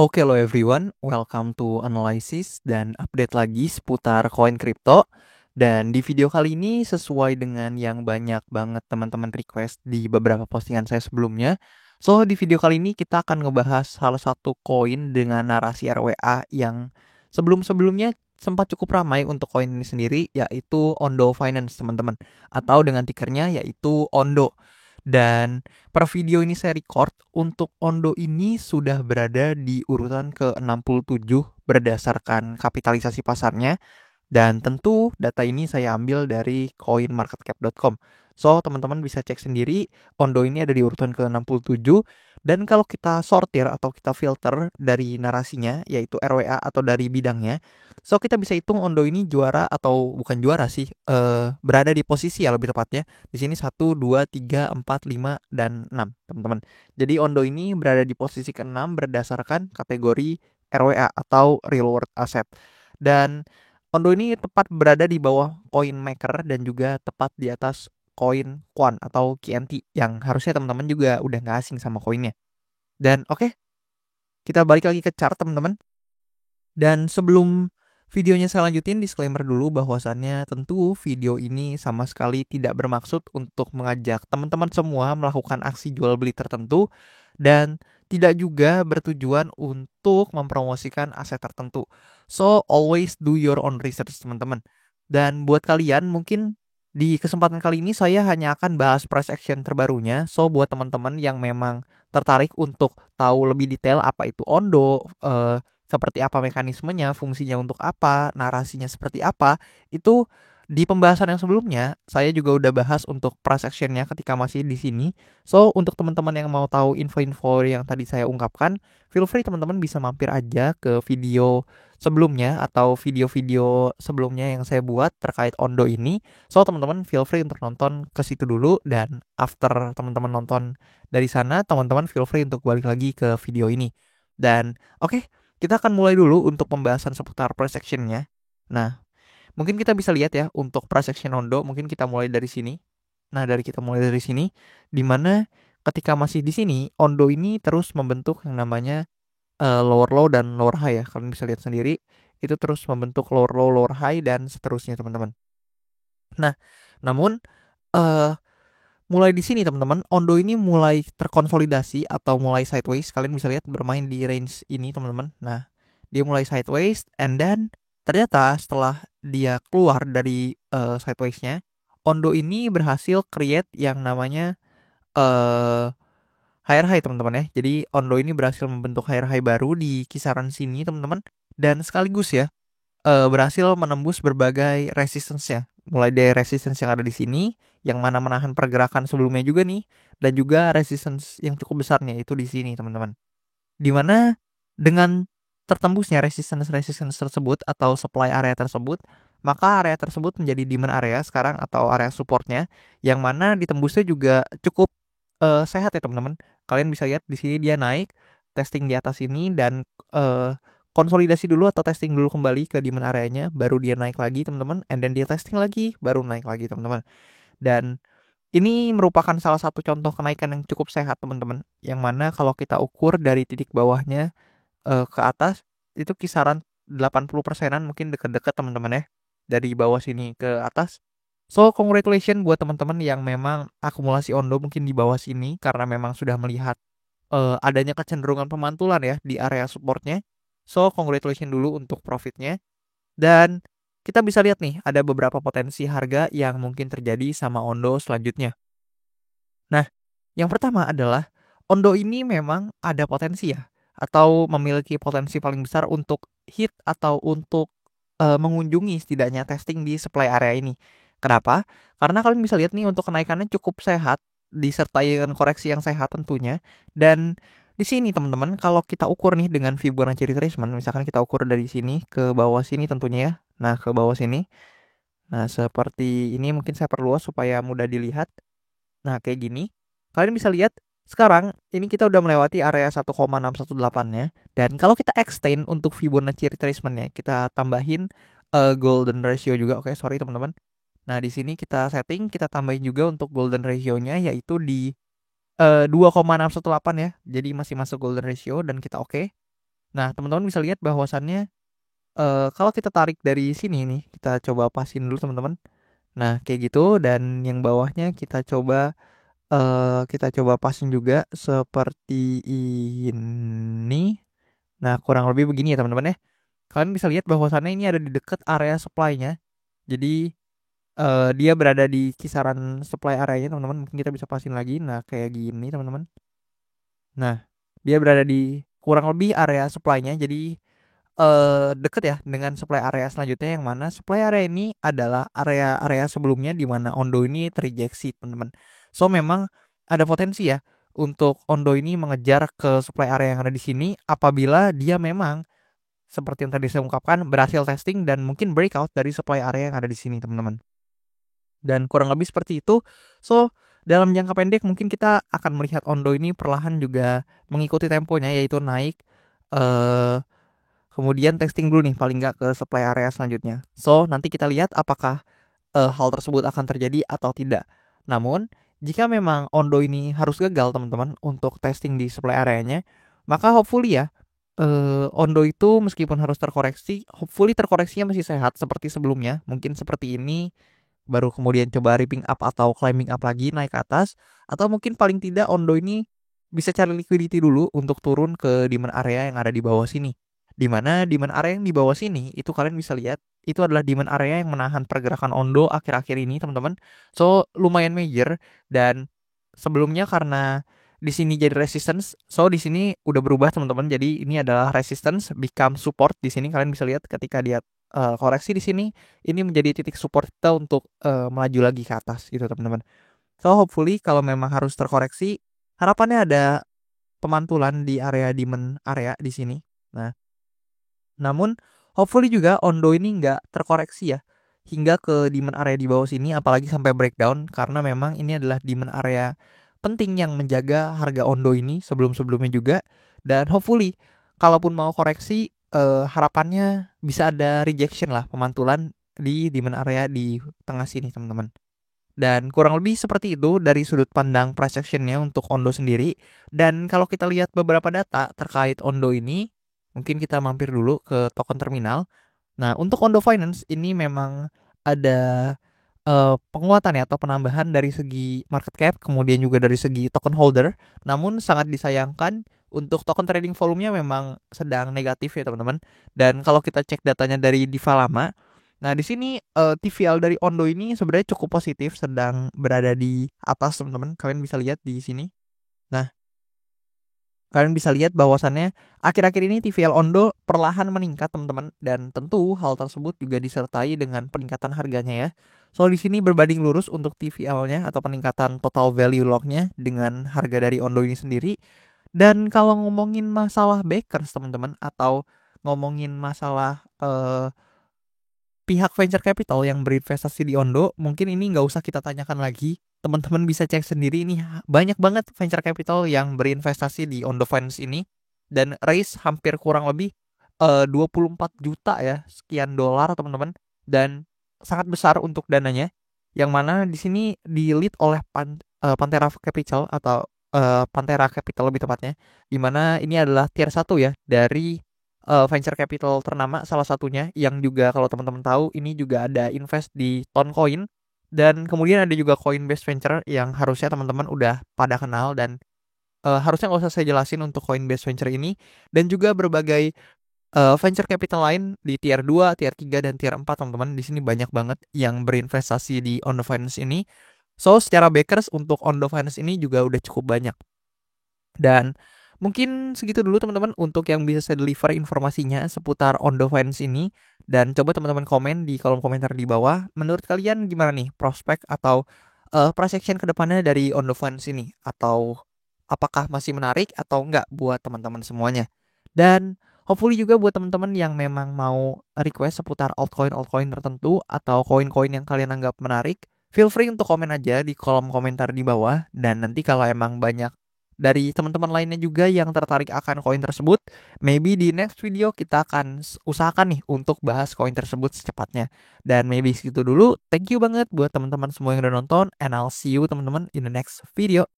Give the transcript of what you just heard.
Oke lo everyone, welcome to Analysis dan update lagi seputar koin kripto. Dan di video kali ini sesuai dengan yang banyak banget teman-teman request di beberapa postingan saya sebelumnya. So di video kali ini kita akan ngebahas salah satu koin dengan narasi RWA yang sebelum-sebelumnya sempat cukup ramai untuk koin ini sendiri, yaitu Ondo Finance teman-teman. Atau dengan tikernya yaitu Ondo. Dan per video ini saya record, untuk Ondo ini sudah berada di urutan ke-67 berdasarkan kapitalisasi pasarnya. Dan tentu data ini saya ambil dari coinmarketcap.com. So, teman-teman bisa cek sendiri, Ondo ini ada di urutan ke-67. Dan kalau kita sortir atau kita filter dari narasinya, yaitu RWA atau dari bidangnya, so kita bisa hitung Ondo ini juara atau bukan juara sih, berada di posisi ya lebih tepatnya. Di sini 1, 2, 3, 4, 5, dan 6, teman-teman. Jadi Ondo ini berada di posisi ke-6 berdasarkan kategori RWA atau Real World Asset. Dan Ondo ini tepat berada di bawah Coin Maker dan juga tepat di atas koin Quan atau QNT yang harusnya teman-teman juga udah nggak asing sama koinnya. Dan oke, kita balik lagi ke chart teman-teman. Dan sebelum videonya saya lanjutin, disclaimer dulu bahwasannya tentu video ini sama sekali tidak bermaksud untuk mengajak teman-teman semua melakukan aksi jual beli tertentu dan tidak juga bertujuan untuk mempromosikan aset tertentu. So, always do your own research teman-teman. Dan buat kalian mungkin di kesempatan kali ini saya hanya akan bahas price action terbarunya. So, buat teman-teman yang memang tertarik untuk tahu lebih detail apa itu Ondo, seperti apa mekanismenya, fungsinya untuk apa, narasinya seperti apa, itu di pembahasan yang sebelumnya saya juga udah bahas untuk price actionnya ketika masih di sini. So untuk teman-teman yang mau tahu info-info yang tadi saya ungkapkan, feel free teman-teman bisa mampir aja ke video sebelumnya atau video-video sebelumnya yang saya buat terkait Ondo ini. So teman-teman feel free untuk nonton ke situ dulu, dan after teman-teman nonton dari sana, teman-teman feel free untuk balik lagi ke video ini. Dan oke, kita akan mulai dulu untuk pembahasan seputar price action-nya. Nah, mungkin kita bisa lihat ya untuk price action Ondo, mungkin kita mulai dari sini. Nah, kita mulai dari sini, di mana ketika masih di sini, Ondo ini terus membentuk yang namanya lower low dan lower high ya. Kalian bisa lihat sendiri, itu terus membentuk lower low, lower high, dan seterusnya teman-teman. Nah, namun eh mulai di sini teman-teman, Ondo ini mulai terkonsolidasi atau mulai sideways. Kalian bisa lihat bermain di range ini teman-teman. Nah, dia mulai sideways, and then ternyata setelah dia keluar dari sidewaysnya, Ondo ini berhasil create yang namanya uh, higher high teman-teman ya. Jadi Ondo ini berhasil membentuk higher high baru di kisaran sini teman-teman, dan sekaligus ya berhasil menembus berbagai resistance-nya. Mulai dari resistance yang ada di sini, yang mana menahan pergerakan sebelumnya juga nih, dan juga resistance yang cukup besarnya itu di sini, teman-teman. Dimana dengan tertembusnya resistance-resistance tersebut atau supply area tersebut, maka area tersebut menjadi demand area sekarang atau area supportnya, yang mana ditembusnya juga cukup sehat ya teman-teman. Kalian bisa lihat di sini dia naik, testing di atas ini, dan konsolidasi dulu atau testing dulu kembali ke demand areanya, baru dia naik lagi teman-teman, and then dia testing lagi, baru naik lagi teman-teman. Dan ini merupakan salah satu contoh kenaikan yang cukup sehat teman-teman, yang mana kalau kita ukur dari titik bawahnya ke atas, itu kisaran 80%-an, mungkin deket-deket teman-teman ya, dari bawah sini ke atas. So, congratulations buat teman-teman yang memang akumulasi Ondo mungkin di bawah sini karena memang sudah melihat adanya kecenderungan pemantulan ya di area supportnya. So, congratulations dulu untuk profitnya. Dan kita bisa lihat nih, ada beberapa potensi harga yang mungkin terjadi sama Ondo selanjutnya. Nah, yang pertama adalah Ondo ini memang ada potensi ya, atau memiliki potensi paling besar untuk hit atau untuk mengunjungi setidaknya testing di supply area ini. Kenapa? Karena kalian bisa lihat nih untuk kenaikannya cukup sehat, disertai dengan koreksi yang sehat tentunya. Dan di sini teman-teman, kalau kita ukur nih dengan Fibonacci retracement, misalkan kita ukur dari sini ke bawah sini tentunya ya. Nah, ke bawah sini. Nah, seperti ini mungkin saya perluas supaya mudah dilihat. Nah, kayak gini. Kalian bisa lihat sekarang ini kita udah melewati area 1,618-nya, dan kalau kita extend untuk Fibonacci retracement-nya, kita tambahin golden ratio juga. Oke, sorry teman-teman. Nah, di sini kita setting, kita tambahin juga untuk golden ratio-nya yaitu di 2,618 ya. Jadi masih masuk golden ratio dan kita oke. Nah, teman-teman bisa lihat bahwasannya kalau kita tarik dari sini nih, kita coba pasin dulu teman-teman. Nah, kayak gitu dan yang bawahnya kita coba pasin juga seperti ini. Nah, kurang lebih begini ya teman-teman ya. Kalian bisa lihat bahwasannya ini ada di dekat area supply-nya. Jadi dia berada di kisaran supply area-nya teman-teman. Mungkin kita bisa pasin lagi. Nah, kayak gini teman-teman. Nah, dia berada di kurang lebih area supply-nya. Jadi deket ya dengan supply area selanjutnya, yang mana supply area ini adalah area-area sebelumnya di mana Ondo ini terrejeksi teman-teman. So memang ada potensi ya untuk Ondo ini mengejar ke supply area yang ada di sini apabila dia memang seperti yang tadi saya ungkapkan berhasil testing dan mungkin breakout dari supply area yang ada di sini teman-teman. Dan kurang lebih seperti itu. So dalam jangka pendek mungkin kita akan melihat Ondo ini perlahan juga mengikuti temponya, yaitu naik eh kemudian testing dulu nih paling nggak ke supply area selanjutnya. So nanti kita lihat apakah hal tersebut akan terjadi atau tidak. Namun jika memang Ondo ini harus gagal teman-teman untuk testing di supply areanya, maka hopefully ya Ondo itu meskipun harus terkoreksi, hopefully terkoreksinya masih sehat seperti sebelumnya. Mungkin seperti ini, baru kemudian coba ripping up atau climbing up lagi naik ke atas, atau mungkin paling tidak Ondo ini bisa cari liquidity dulu untuk turun ke demand area yang ada di bawah sini. Di mana demand area yang di bawah sini itu kalian bisa lihat itu adalah demand area yang menahan pergerakan Ondo akhir-akhir ini teman-teman. So lumayan major, dan sebelumnya karena di sini jadi resistance, so di sini udah berubah teman-teman. Jadi ini adalah resistance become support. Di sini kalian bisa lihat ketika dia koreksi di sini, ini menjadi titik support kita untuk melaju lagi ke atas gitu teman-teman. So hopefully kalau memang harus terkoreksi, harapannya ada pemantulan di area demand area di sini. Nah, namun hopefully juga Ondo ini nggak terkoreksi ya hingga ke demand area di bawah sini, apalagi sampai breakdown, karena memang ini adalah demand area penting yang menjaga harga Ondo ini sebelum-sebelumnya juga. Dan hopefully kalaupun mau koreksi, harapannya bisa ada rejection lah, pemantulan di demand area di tengah sini teman-teman. Dan kurang lebih seperti itu dari sudut pandang price actionnya untuk Ondo sendiri. Dan kalau kita lihat beberapa data terkait Ondo ini, mungkin kita mampir dulu ke token terminal. Nah, untuk Ondo Finance ini memang ada penguatan ya atau penambahan dari segi market cap, kemudian juga dari segi token holder. Namun sangat disayangkan untuk token trading volumenya memang sedang negatif ya teman-teman. Dan kalau kita cek datanya dari Diva lama, nah di sini TVL dari Ondo ini sebenarnya cukup positif, sedang berada di atas teman-teman. Kalian bisa lihat di sini. Nah, kalian bisa lihat bahwasannya akhir-akhir ini TVL Ondo perlahan meningkat teman-teman, dan tentu hal tersebut juga disertai dengan peningkatan harganya ya. So di sini berbanding lurus untuk TVL-nya atau peningkatan total value lock-nya dengan harga dari Ondo ini sendiri. Dan kalau ngomongin masalah backers teman-teman, atau ngomongin masalah pihak venture capital yang berinvestasi di Ondo, mungkin ini nggak usah kita tanyakan lagi. Teman-teman bisa cek sendiri, ini banyak banget venture capital yang berinvestasi di Ondo Finance ini dan raise hampir kurang lebih 24 juta ya, sekian dolar teman-teman, dan sangat besar untuk dananya, yang mana di sini di lead oleh Pantera Capital atau Pantera Capital lebih tepatnya, di mana ini adalah tier 1 ya dari venture capital ternama salah satunya, yang juga kalau teman-teman tahu ini juga ada invest di Toncoin, dan kemudian ada juga Coinbase Venture yang harusnya teman-teman udah pada kenal, dan harusnya nggak usah saya jelasin untuk Coinbase Venture ini, dan juga berbagai venture capital lain di tier 2, tier 3 dan tier 4 teman-teman. Di sini banyak banget yang berinvestasi di Ondo Finance ini. So secara backers untuk Ondo Finance ini juga udah cukup banyak. Dan mungkin segitu dulu teman-teman untuk yang bisa saya deliver informasinya seputar Ondo Finance ini. Dan coba teman-teman komen di kolom komentar di bawah, menurut kalian gimana nih prospek atau price action kedepannya dari Ondo Finance ini, atau apakah masih menarik atau enggak buat teman-teman semuanya. Dan hopefully juga buat teman-teman yang memang mau request seputar altcoin tertentu atau koin-koin yang kalian anggap menarik, feel free untuk komen aja di kolom komentar di bawah. Dan nanti kalau emang banyak dari teman-teman lainnya juga yang tertarik akan koin tersebut, maybe di next video kita akan usahakan nih untuk bahas koin tersebut secepatnya. Dan maybe segitu dulu. Thank you banget buat teman-teman semua yang udah nonton, and I'll see you teman-teman in the next video.